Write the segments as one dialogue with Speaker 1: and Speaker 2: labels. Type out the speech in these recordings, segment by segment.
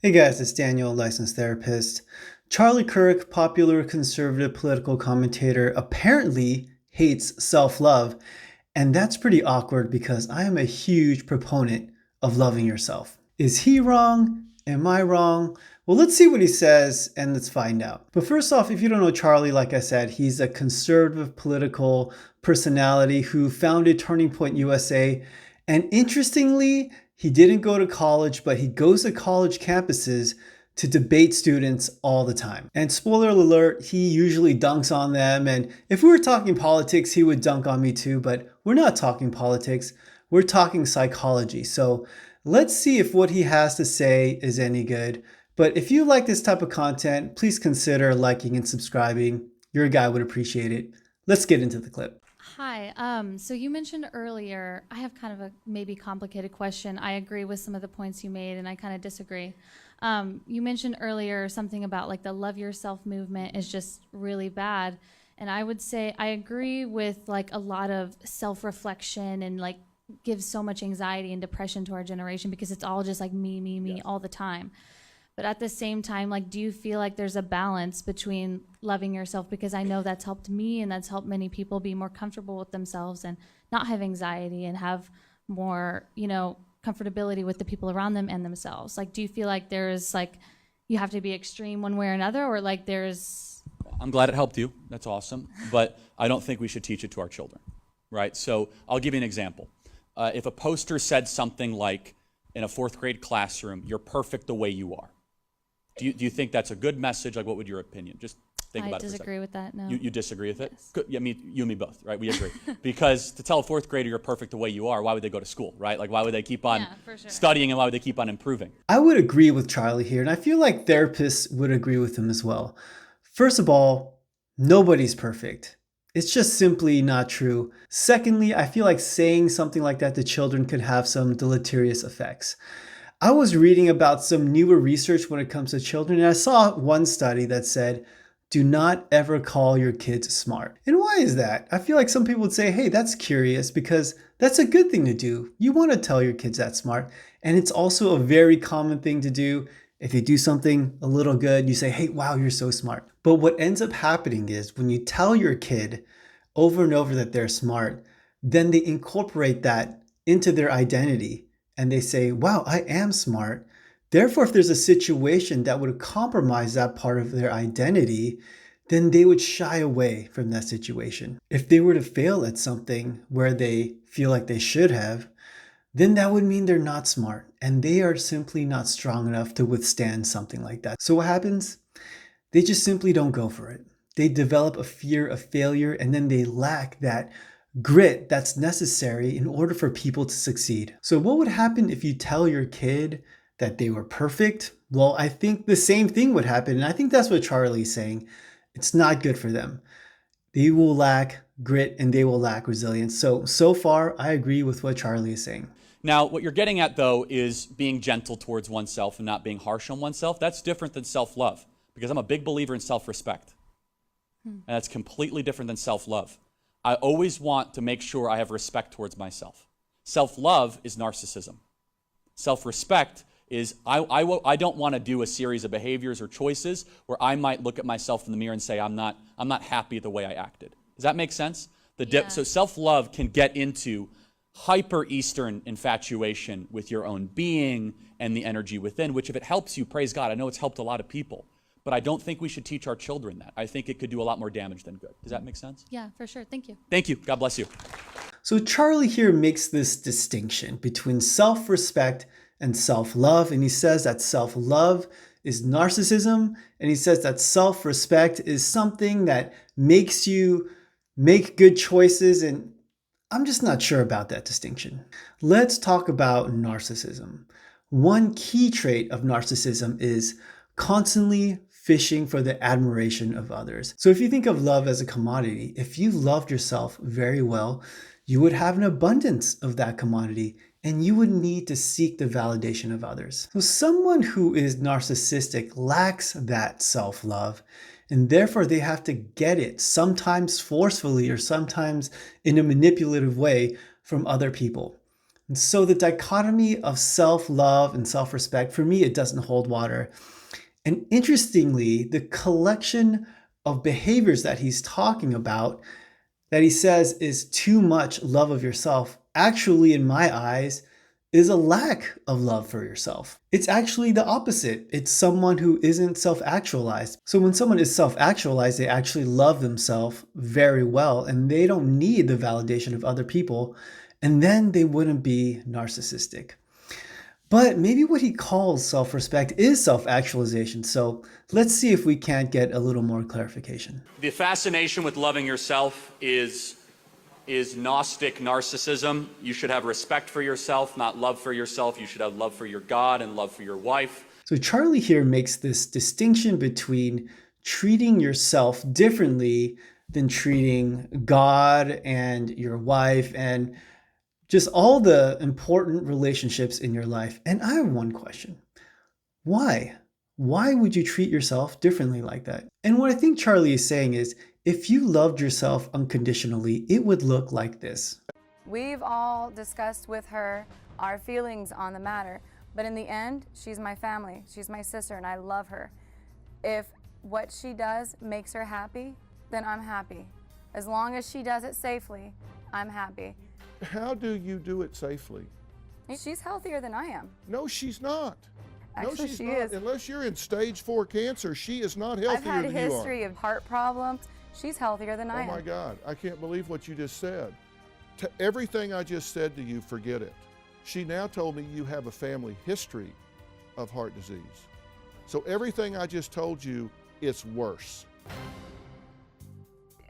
Speaker 1: Hey guys, it's Daniel, licensed therapist. Charlie Kirk, popular conservative political commentator, apparently hates self love. And that's pretty awkward because I am a huge proponent of loving yourself. Is he wrong? Am I wrong? Well, let's see what he says and let's find out. But first off, if you don't know Charlie, like I said, he's a conservative political personality who founded Turning Point USA. And interestingly, he didn't go to college, but he goes to college campuses to debate students all the time. And spoiler alert, he usually dunks on them. And if we were talking politics, he would dunk on me too, but we're not talking politics. We're talking psychology. So let's see if what he has to say is any good. But if you like this type of content, please consider liking and subscribing. Your guy would appreciate it. Let's get into the clip.
Speaker 2: Hi. So you mentioned earlier, I have kind of a maybe complicated question. I agree with some of the points you made, and I kind of disagree. You mentioned earlier something about like the love yourself movement is just really bad. And I would say I agree with like a lot of self-reflection and like gives so much anxiety and depression to our generation because it's all just like me
Speaker 3: Yes.
Speaker 2: all the time. But at the same time, like, do you feel like there's a balance between loving yourself? Because I know that's helped me and that's helped many people be more comfortable with themselves and not have anxiety and have more, comfortability with the people around them and themselves. Like, do you feel like there's like, you have to be extreme one way or another, or like there's,
Speaker 3: I'm glad it helped you. That's awesome. But I don't think we should teach it to our children, right? So I'll give you an example. If a poster said something like, in a fourth grade classroom, "You're perfect the way you are." Do you think that's a good message? Like, what would your opinion? Just think
Speaker 2: I
Speaker 3: about it for a
Speaker 2: disagree
Speaker 3: second.
Speaker 2: with that, no.
Speaker 3: You disagree with it?
Speaker 2: Yes.
Speaker 3: Good. Yeah, you and me both, right? We agree. Because to tell a fourth grader you're perfect the way you are, why would they go to school, right? Like, why would they keep on
Speaker 2: Yeah, for sure.
Speaker 3: studying and why would they keep on improving?
Speaker 1: I would agree with Charlie here, and I feel like therapists would agree with him as well. First of all, nobody's perfect. It's just simply not true. Secondly, I feel like saying something like that to children could have some deleterious effects. I was reading about some newer research when it comes to children, and I saw one study that said, do not ever call your kids smart. And why is that? I feel like some people would say, hey, that's curious because that's a good thing to do. You want to tell your kids that smart. And it's also a very common thing to do. If they do something a little good, you say, hey, wow, you're so smart. But what ends up happening is when you tell your kid over and over that they're smart, then they incorporate that into their identity and they say, wow, I am smart. Therefore, if there's a situation that would compromise that part of their identity, then they would shy away from that situation. If they were to fail at something where they feel like they should have, then that would mean they're not smart and they are simply not strong enough to withstand something like that. So what happens? They just simply don't go for it. They develop a fear of failure and then they lack that grit that's necessary in order for people to succeed. So what would happen if you tell your kid that they were perfect? Well, I think the same thing would happen. And I think that's what Charlie's saying. It's not good for them. They will lack grit and they will lack resilience. So far, I agree with what Charlie is saying.
Speaker 3: Now, what you're getting at, though, is being gentle towards oneself and not being harsh on oneself. That's different than self-love, because I'm a big believer in self-respect. And that's completely different than self-love. I always want to make sure I have respect towards myself. Self-love is narcissism. Self-respect is I don't want to do a series of behaviors or choices where I might look at myself in the mirror and say, I'm not happy the way I acted. Does that make sense?
Speaker 2: Yeah.
Speaker 3: So self-love can get into hyper-Eastern infatuation with your own being and the energy within, which if it helps you, praise God. I know it's helped a lot of people, but I don't think we should teach our children that. I think it could do a lot more damage than good. Does that make sense?
Speaker 2: Yeah, for sure. Thank you.
Speaker 3: Thank you. God bless you.
Speaker 1: So Charlie here makes this distinction between self-respect and self-love, and he says that self-love is narcissism, and he says that self-respect is something that makes you make good choices, and I'm just not sure about that distinction. Let's talk about narcissism. One key trait of narcissism is constantly fishing for the admiration of others. So if you think of love as a commodity, if you loved yourself very well, you would have an abundance of that commodity and you would need to seek the validation of others. So someone who is narcissistic lacks that self-love, and therefore they have to get it, sometimes forcefully or sometimes in a manipulative way, from other people. And so the dichotomy of self-love and self-respect, for me, it doesn't hold water. And interestingly, the collection of behaviors that he's talking about, that he says is too much love of yourself, actually, in my eyes, is a lack of love for yourself. It's actually the opposite. It's someone who isn't self-actualized. So when someone is self-actualized, they actually love themselves very well and they don't need the validation of other people, and then they wouldn't be narcissistic. But maybe what he calls self-respect is self-actualization. So let's see if we can't get a little more clarification.
Speaker 3: The fascination with loving yourself is Gnostic narcissism. You should have respect for yourself, not love for yourself. You should have love for your God and love for your wife.
Speaker 1: So Charlie here makes this distinction between treating yourself differently than treating God and your wife and just all the important relationships in your life. And I have one question. Why? Why would you treat yourself differently like that? And what I think Charlie is saying is, if you loved yourself unconditionally, it would look like this.
Speaker 4: We've all discussed with her our feelings on the matter, but in the end, she's my family, she's my sister, and I love her. If what she does makes her happy, then I'm happy. As long as she does it safely, I'm happy.
Speaker 5: How do you do it safely?
Speaker 4: She's healthier than I am.
Speaker 5: No, she's not.
Speaker 4: Actually,
Speaker 5: no, she's
Speaker 4: she
Speaker 5: not.
Speaker 4: is.
Speaker 5: Unless you're in stage 4 cancer, she is not healthier
Speaker 4: I've had a
Speaker 5: than you are.
Speaker 4: history of heart problems. She's healthier than I am.
Speaker 5: Oh my God, I can't believe what you just said. Everything I just said to you, forget it. She now told me you have a family history of heart disease. So everything I just told you, it's worse.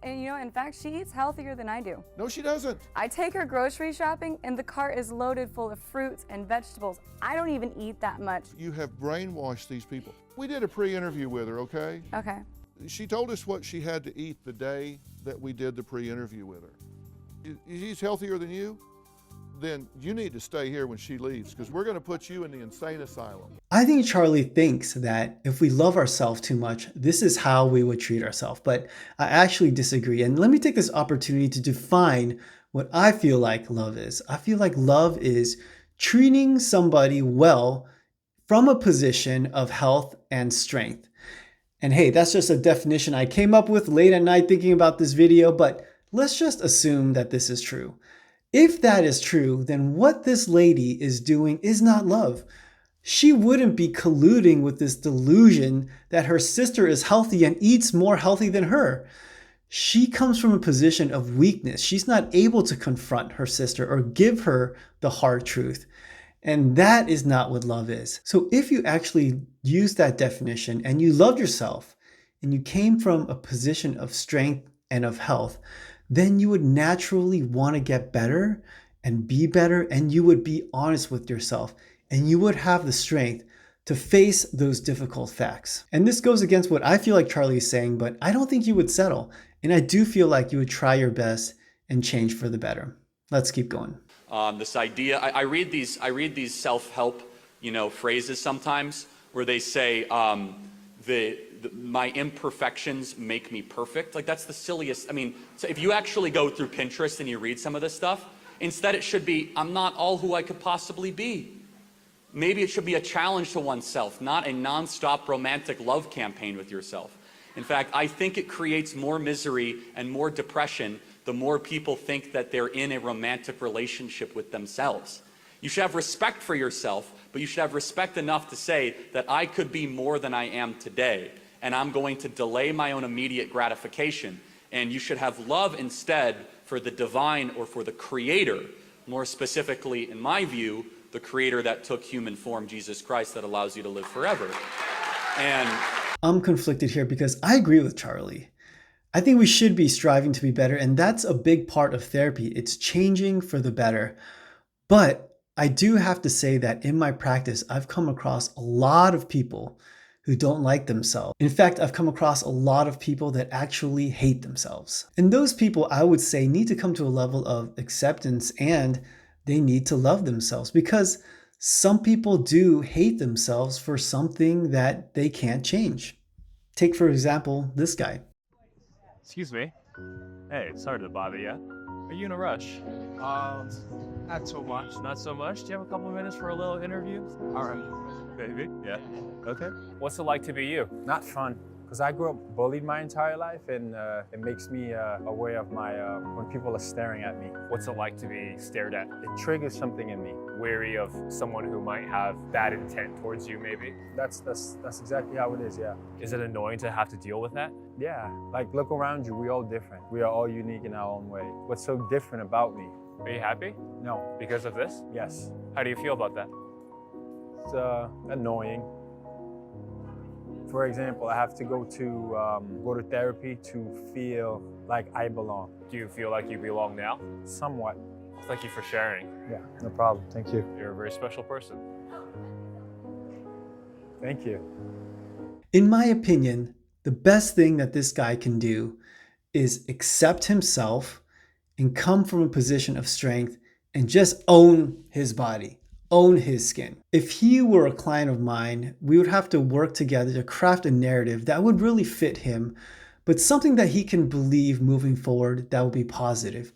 Speaker 4: And you know, in fact, she eats healthier than I do.
Speaker 5: No, she doesn't.
Speaker 4: I take her grocery shopping and the cart is loaded full of fruits and vegetables. I don't even eat that much.
Speaker 5: You have brainwashed these people. We did a pre-interview with her, okay?
Speaker 4: Okay.
Speaker 5: She told us what she had to eat the day that we did the pre-interview with her. She's healthier than you? Then you need to stay here when she leaves, because we're going to put you in the insane asylum.
Speaker 1: I think Charlie thinks that if we love ourselves too much, this is how we would treat ourselves. But I actually disagree. And let me take this opportunity to define what I feel like love is. I feel like love is treating somebody well from a position of health and strength. And hey, that's just a definition I came up with late at night thinking about this video, but let's just assume that this is true. If that is true, then what this lady is doing is not love. She wouldn't be colluding with this delusion that her sister is healthy and eats more healthy than her. She comes from a position of weakness. She's not able to confront her sister or give her the hard truth. And that is not what love is. So if you actually use that definition and you loved yourself and you came from a position of strength and of health, then you would naturally want to get better and be better, and you would be honest with yourself, and you would have the strength to face those difficult facts. And this goes against what I feel like Charlie is saying, but I don't think you would settle. And I do feel like you would try your best and change for the better. Let's keep going.
Speaker 3: This idea, I read these self-help, phrases sometimes where they say, my imperfections make me perfect. Like, that's the silliest. I mean, so if you actually go through Pinterest and you read some of this stuff, instead it should be, I'm not all who I could possibly be. Maybe it should be a challenge to oneself, not a nonstop romantic love campaign with yourself. In fact, I think it creates more misery and more depression the more people think that they're in a romantic relationship with themselves. You should have respect for yourself, but you should have respect enough to say that I could be more than I am today, and I'm going to delay my own immediate gratification. And you should have love instead for the divine or for the creator, more specifically, in my view, the creator that took human form, Jesus Christ, that allows you to live forever. And
Speaker 1: I'm conflicted here because I agree with Charlie. I think we should be striving to be better, and that's a big part of therapy. It's changing for the better. But I do have to say that in my practice, I've come across a lot of people who don't like themselves. In fact, I've come across a lot of people that actually hate themselves. And those people, I would say, need to come to a level of acceptance, and they need to love themselves, because some people do hate themselves for something that they can't change. Take, for example, this guy.
Speaker 6: Excuse me. Hey, sorry to bother you. Are you in a rush?
Speaker 7: Not so much.
Speaker 6: Not so much. Do you have a couple of minutes for a little interview?
Speaker 7: All right.
Speaker 6: Maybe. Yeah. Okay. What's it like to be you?
Speaker 7: Not fun. Because I grew up bullied my entire life, and it makes me aware of my when people are staring at me.
Speaker 6: What's it like to be stared at?
Speaker 7: It triggers something in me.
Speaker 6: Wary of someone who might have bad intent towards you, maybe?
Speaker 7: That's exactly how it is. Yeah.
Speaker 6: Is it annoying to have to deal with that?
Speaker 7: Yeah. Like, look around you. We're all different. We are all unique in our own way. What's so different about me?
Speaker 6: Are you happy
Speaker 7: No.
Speaker 6: because of this?
Speaker 7: Yes.
Speaker 6: How do you feel about that?
Speaker 7: It's annoying. For example, I have to go to therapy to feel like I belong.
Speaker 6: Do you feel like you belong now?
Speaker 7: Somewhat.
Speaker 6: Thank you for sharing.
Speaker 7: Yeah, no problem. Thank you.
Speaker 6: You're a very special person.
Speaker 7: Thank you.
Speaker 1: In my opinion, the best thing that this guy can do is accept himself and come from a position of strength and just own his body, own his skin. If he were a client of mine, we would have to work together to craft a narrative that would really fit him, but something that he can believe moving forward that would be positive.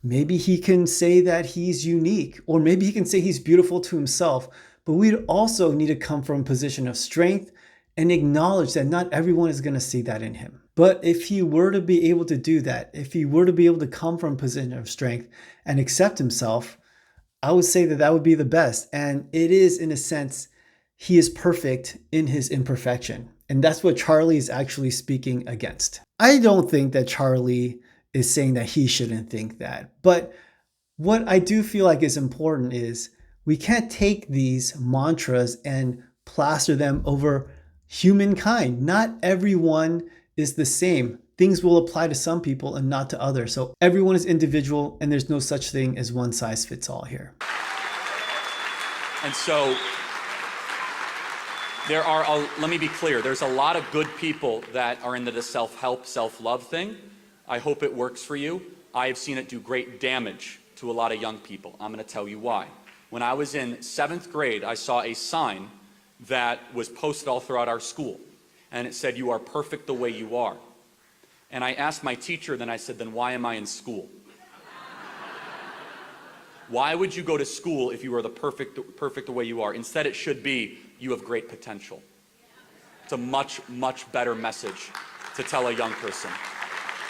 Speaker 1: Maybe he can say that he's unique, or maybe he can say he's beautiful to himself, but we'd also need to come from a position of strength and acknowledge that not everyone is going to see that in him. But if he were to be able to do that, if he were to be able to come from a position of strength and accept himself, I would say that that would be the best. And it is, in a sense, he is perfect in his imperfection. And that's what Charlie is actually speaking against. I don't think that Charlie is saying that he shouldn't think that. But what I do feel like is important is we can't take these mantras and plaster them over humankind. Not everyone is the same. Things will apply to some people and not to others. So everyone is individual, and there's no such thing as one size fits all here.
Speaker 3: And so let me be clear, there's a lot of good people that are into the self-help, self-love thing. I hope it works for you. I have seen it do great damage to a lot of young people. I'm going to tell you why. When I was in 7th grade, I saw a sign that was posted all throughout our school, and it said, "You are perfect the way you are." And I asked my teacher, then I said, "Then why am I in school?" Why would you go to school if you were the perfect the way you are? Instead, it should be, "You have great potential." It's a much, much better message to tell a young person.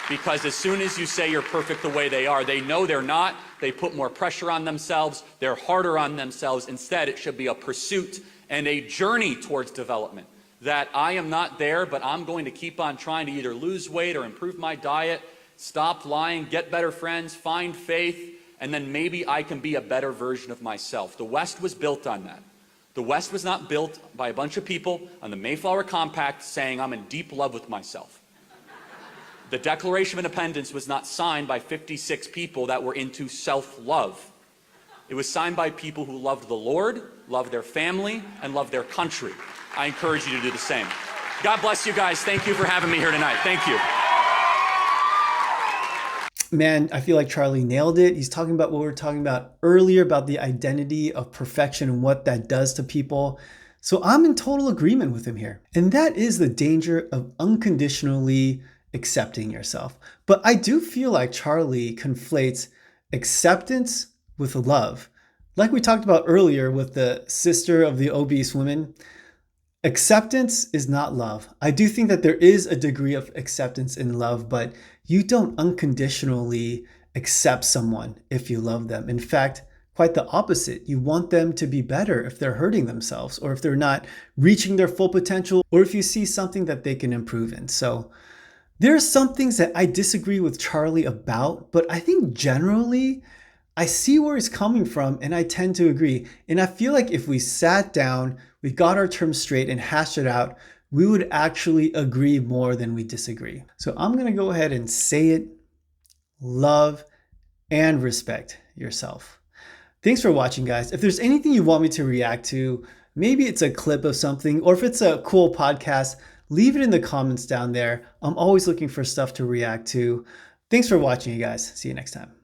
Speaker 3: Because as soon as you say you're perfect the way they are, they know they're not. They put more pressure on themselves. They're harder on themselves. Instead, it should be a pursuit and a journey towards development. That I am not there, but I'm going to keep on trying to either lose weight or improve my diet, stop lying, get better friends, find faith, and then maybe I can be a better version of myself. The West was built on that. The West was not built by a bunch of people on the Mayflower Compact saying I'm in deep love with myself. The Declaration of Independence was not signed by 56 people that were into self-love. It was signed by people who loved the Lord, loved their family, and loved their country. I encourage you to do the same. God bless you guys. Thank you for having me here tonight. Thank you.
Speaker 1: Man, I feel like Charlie nailed it. He's talking about what we were talking about earlier about the identity of perfection and what that does to people. So I'm in total agreement with him here. And that is the danger of unconditionally accepting yourself. But I do feel like Charlie conflates acceptance with love. Like we talked about earlier with the sister of the obese woman, acceptance is not love. I do think that there is a degree of acceptance in love, but you don't unconditionally accept someone if you love them. In fact, quite the opposite. You want them to be better if they're hurting themselves, or if they're not reaching their full potential, or if you see something that they can improve in. So there are some things that I disagree with Charlie about, but I think generally I see where he's coming from, and I tend to agree. And I feel like if we sat down, we got our terms straight and hashed it out, we would actually agree more than we disagree. So I'm going to go ahead and say it. Love and respect yourself. Thanks for watching, guys. If there's anything you want me to react to, maybe it's a clip of something, or if it's a cool podcast, leave it in the comments down there. I'm always looking for stuff to react to. Thanks for watching, you guys. See you next time.